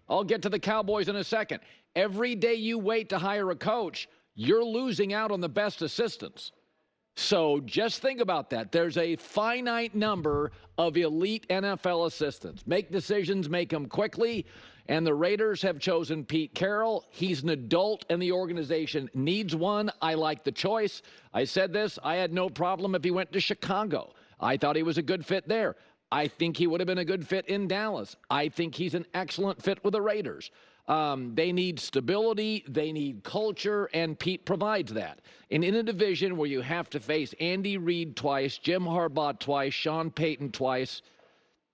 I'll get to the Cowboys in a second. Every day you wait to hire a coach, you're losing out on the best assistants. So just think about that. There's a finite number of elite NFL assistants. Make decisions, make them quickly. And the Raiders have chosen Pete Carroll. He's an adult, and the organization needs one. I like the choice. I said this. I had no problem if he went to Chicago. I thought he was a good fit there. I think he would have been a good fit in Dallas. I think he's an excellent fit with the Raiders. They need stability, they need culture, and Pete provides that. And in a division where you have to face Andy Reid twice, Jim Harbaugh twice, Sean Payton twice,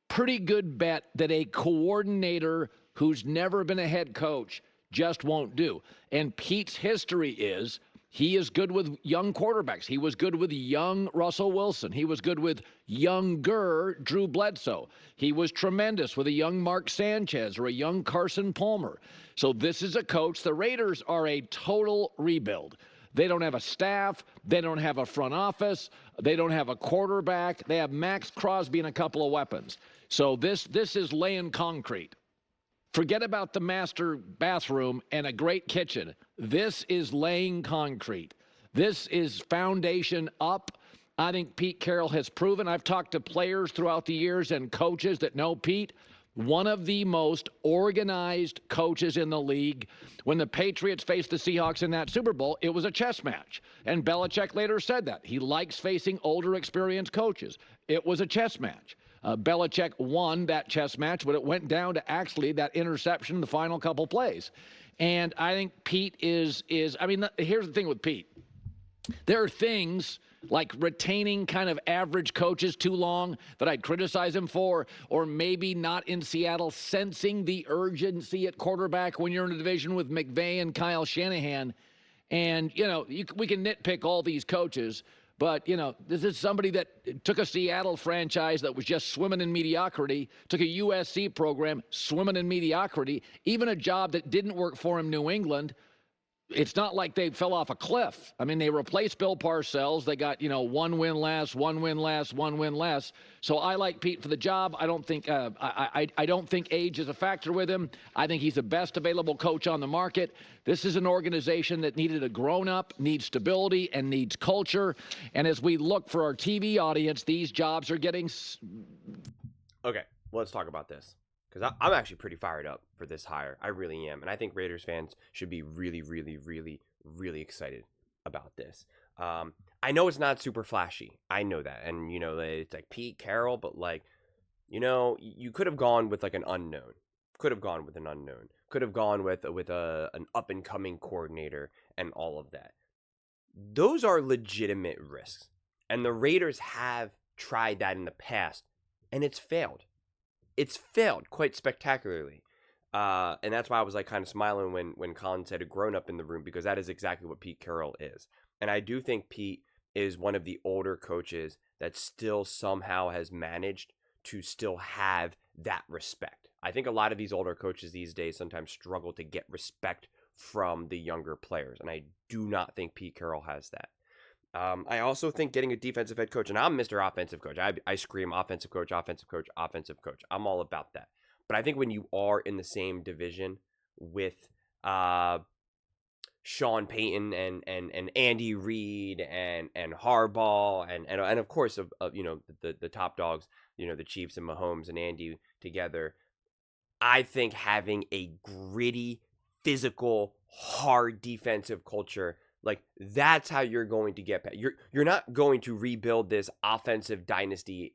pretty good bet that a coordinator who's never been a head coach just won't do. And Pete's history is he is good with young quarterbacks. He was good with young Russell Wilson. He was good with younger Drew Bledsoe. He was tremendous with a young Mark Sanchez or a young Carson Palmer. So this is a coach. The Raiders are a total rebuild. They don't have a staff. They don't have a front office. They don't have a quarterback. They have Max Crosby and a couple of weapons. So this is laying concrete. Forget about the master bathroom and a great kitchen. This is laying concrete. This is foundation up. I think Pete Carroll has proven. I've talked to players throughout the years and coaches that know Pete. One of the most organized coaches in the league. When the Patriots faced the Seahawks in that Super Bowl, it was a chess match. And Belichick later said that. He likes facing older, experienced coaches. It was a chess match. Belichick won that chess match, but it went down to actually that interception in the final couple plays. And I think Pete is I mean, here's the thing with Pete. There are things like retaining kind of average coaches too long that I'd criticize him for, or maybe not in Seattle sensing the urgency at quarterback when you're in a division with McVay and Kyle Shanahan. And, you know, we can nitpick all these coaches, but, you know, this is somebody that took a Seattle franchise that was just swimming in mediocrity, took a USC program swimming in mediocrity, even a job that didn't work for him, New England. It's not like they fell off a cliff. I mean, they replaced Bill Parcells. They got, you know, one win less. So I like Pete for the job. I don't think I don't think age is a factor with him. I think he's the best available coach on the market. This is an organization that needed a grown-up, needs stability, and needs culture. And as we look for our TV audience, these jobs are getting... Okay, well, let's talk about this. Because I'm actually pretty fired up for this hire. I really am. And I think Raiders fans should be really, really, really, really excited about this. I know it's not super flashy. I know that. And, you know, it's like Pete Carroll, but like, you know, you could have gone with like an unknown. Could have gone with an up-and-coming coordinator and all of that. Those are legitimate risks. And the Raiders have tried that in the past, and it's failed. It's failed quite spectacularly. And that's why I was like kind of smiling when Colin said a grown-up in the room, because that is exactly what Pete Carroll is. And I do think Pete is one of the older coaches that still somehow has managed to still have that respect. I think a lot of these older coaches these days sometimes struggle to get respect from the younger players. And I do not think Pete Carroll has that. I also think getting a defensive head coach, and I'm Mr. Offensive Coach. I scream offensive coach, offensive coach, offensive coach. I'm all about that. But I think when you are in the same division with Sean Payton and Andy Reid and Harbaugh and of course of you know the top dogs, you know, the Chiefs and Mahomes and Andy together, I think having a gritty, physical, hard defensive culture, like that's how you're going to get back. You're not going to rebuild this offensive dynasty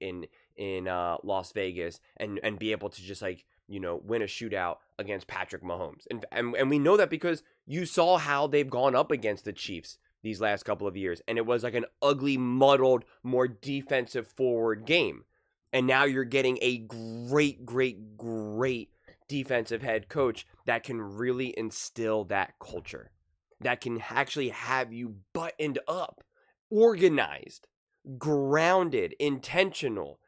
in Las Vegas and be able to just like, you know, win a shootout against Patrick Mahomes. And we know that because you saw how they've gone up against the Chiefs these last couple of years, and it was like an ugly, muddled, more defensive forward game. And now you're getting a great defensive head coach that can really instill that culture, that can actually have you buttoned up, organized, grounded, intentional.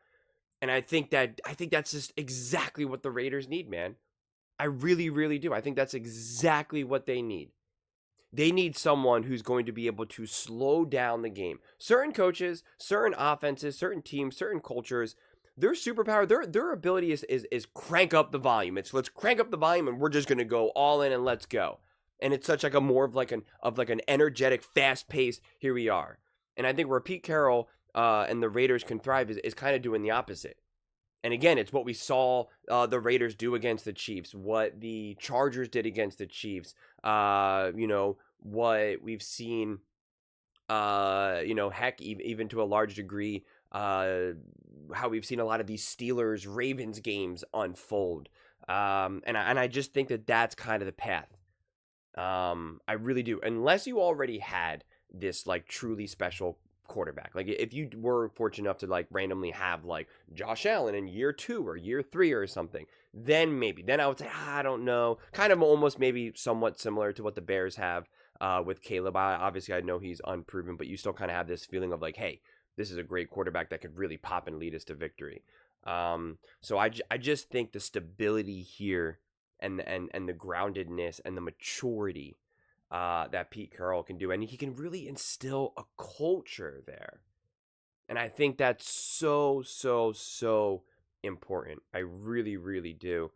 And I think that's just exactly what the Raiders need, man. I really, really do. I think that's exactly what they need. They need someone who's going to be able to slow down the game. Certain coaches, certain offenses, certain teams, certain cultures their superpower, their ability is crank up the volume. It's let's crank up the volume and we're just gonna go all in and let's go. And it's such like a more of like an energetic, fast pace. Here we are. And I think where Pete Carroll and the Raiders can thrive is kind of doing the opposite. And again, it's what we saw the Raiders do against the Chiefs, what the Chargers did against the Chiefs, what we've seen, heck, even to a large degree, how we've seen a lot of these Steelers-Ravens games unfold. And I just think that that's kind of the path. I really do. Unless you already had this, like, truly special quarterback. Like, if you were fortunate enough to, like, randomly have, like, Josh Allen in year 2 or year 3 or something, then maybe. Then I would say, I don't know. Kind of almost maybe somewhat similar to what the Bears have with Caleb. Obviously, I know he's unproven, but you still kind of have this feeling of, like, hey, this is a great quarterback that could really pop and lead us to victory. So I just think the stability here and the groundedness and the maturity that Pete Carroll can do, and he can really instill a culture there. And I think that's so important. I really, really do.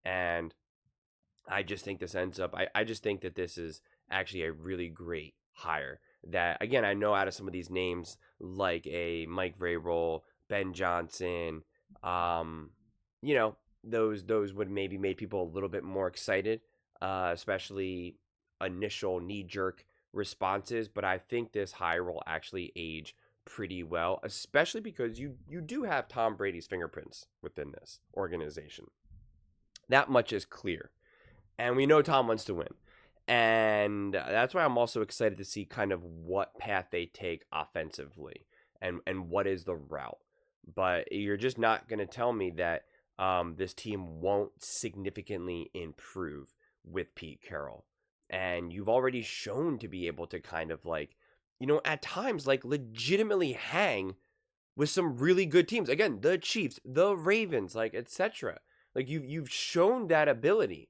And I just think this ends up, I just think that this is actually a really great hire. That, again, I know out of some of these names, like a Mike Vrabel, Ben Johnson, those would maybe make people a little bit more excited, especially initial knee-jerk responses. But I think this hire will actually age pretty well, especially because you do have Tom Brady's fingerprints within this organization. That much is clear. And we know Tom wants to win. And that's why I'm also excited to see kind of what path they take offensively and what is the route. But you're just not going to tell me that this team won't significantly improve with Pete Carroll. And you've already shown to be able to kind of like, at times, like legitimately hang with some really good teams. Again, the Chiefs, the Ravens, like, etc. Like you've shown that ability,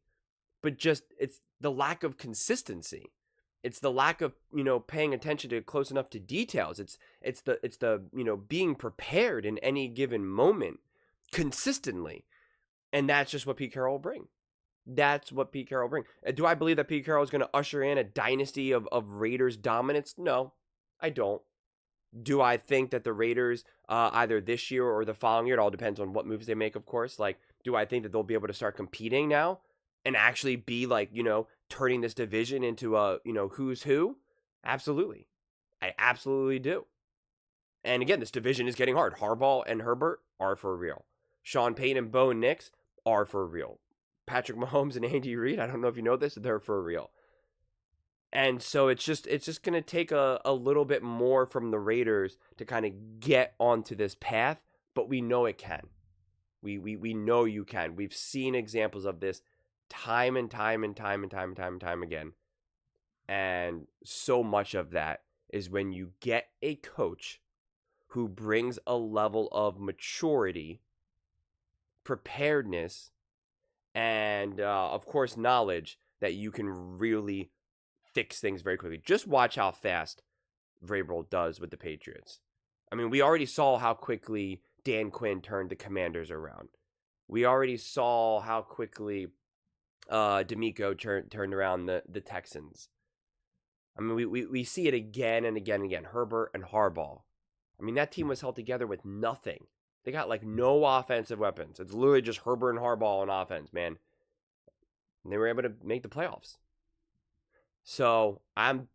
but just it's the lack of consistency. It's the lack of, paying attention to close enough to details. It's the being prepared in any given moment consistently. And that's just what Pete Carroll will bring. That's what Pete Carroll will bring. Do I believe that Pete Carroll is going to usher in a dynasty of Raiders dominance? No, I don't. Do I think that the Raiders, either this year or the following year, it all depends on what moves they make, of course. Like, do I think that they'll be able to start competing now and actually be like, turning this division into a, who's who? Absolutely. I absolutely do. And again, this division is getting hard. Harbaugh and Herbert are for real. Sean Payton and Bo Nix are for real. Patrick Mahomes and Andy Reid, I don't know if you know this, they're for real. And so it's just going to take a little bit more from the Raiders to kind of get onto this path, but we know it can. We know you can. We've seen examples of this time and time again. And so much of that is when you get a coach who brings a level of maturity, preparedness, and of course knowledge that you can really fix things very quickly. Just watch how fast Vrabel does with the Patriots. I mean, we already saw how quickly Dan Quinn turned the Commanders around. We already saw how quickly D'Amico turned around the Texans. I mean, we see it again and again and again. Herbert and Harbaugh. I mean, that team was held together with nothing. They got like no offensive weapons. It's literally just Herbert and Harbaugh on offense, man. And they were able to make the playoffs. So I'm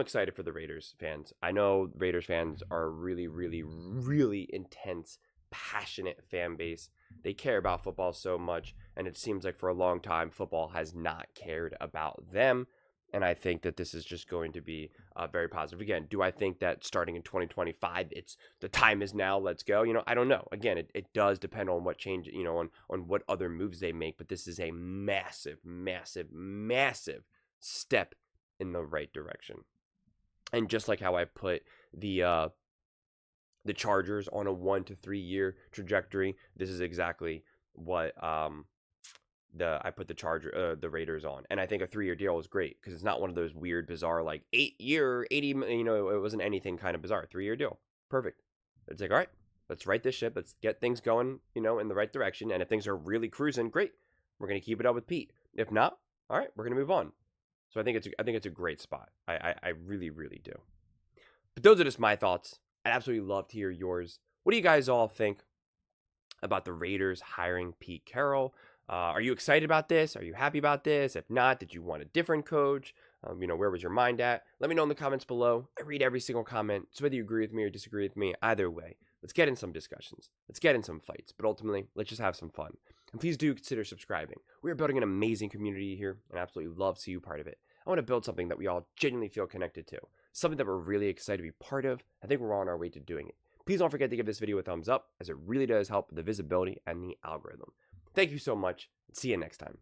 excited for the Raiders fans. I know Raiders fans are really, really, really intense, passionate fan base. They care about football so much, and it seems like for a long time, football has not cared about them. And I think that this is just going to be very positive. Again, do I think that starting in 2025, it's the time is now, let's go? I don't know. Again, it does depend on what change, on what other moves they make. But this is a massive, massive, massive step in the right direction. And just like how I put the Chargers on a 1 to 3 year trajectory, this is exactly what I put the Raiders on. And I think a 3-year deal is great because it's not one of those weird, bizarre, like 8-year, 80, it wasn't anything kind of bizarre. 3-year deal. Perfect. It's like, all right, Let's right this ship. Let's get things going, in the right direction. And if things are really cruising, great. We're going to keep it up with Pete. If not, all right, we're going to move on. So I think it's a great spot. I really, really do. But those are just my thoughts. I'd absolutely love to hear yours. What do you guys all think about the Raiders hiring Pete Carroll? Are you excited about this? Are you happy about this? If not, did you want a different coach? Where was your mind at? Let me know in the comments below. I read every single comment. So whether you agree with me or disagree with me, either way, let's get in some discussions. Let's get in some fights. But ultimately, let's just have some fun. And please do consider subscribing. We are building an amazing community here, and I absolutely love to see you part of it. I want to build something that we all genuinely feel connected to. Something that we're really excited to be part of. I think we're on our way to doing it. Please don't forget to give this video a thumbs up, as it really does help with the visibility and the algorithm. Thank you so much, and see you next time.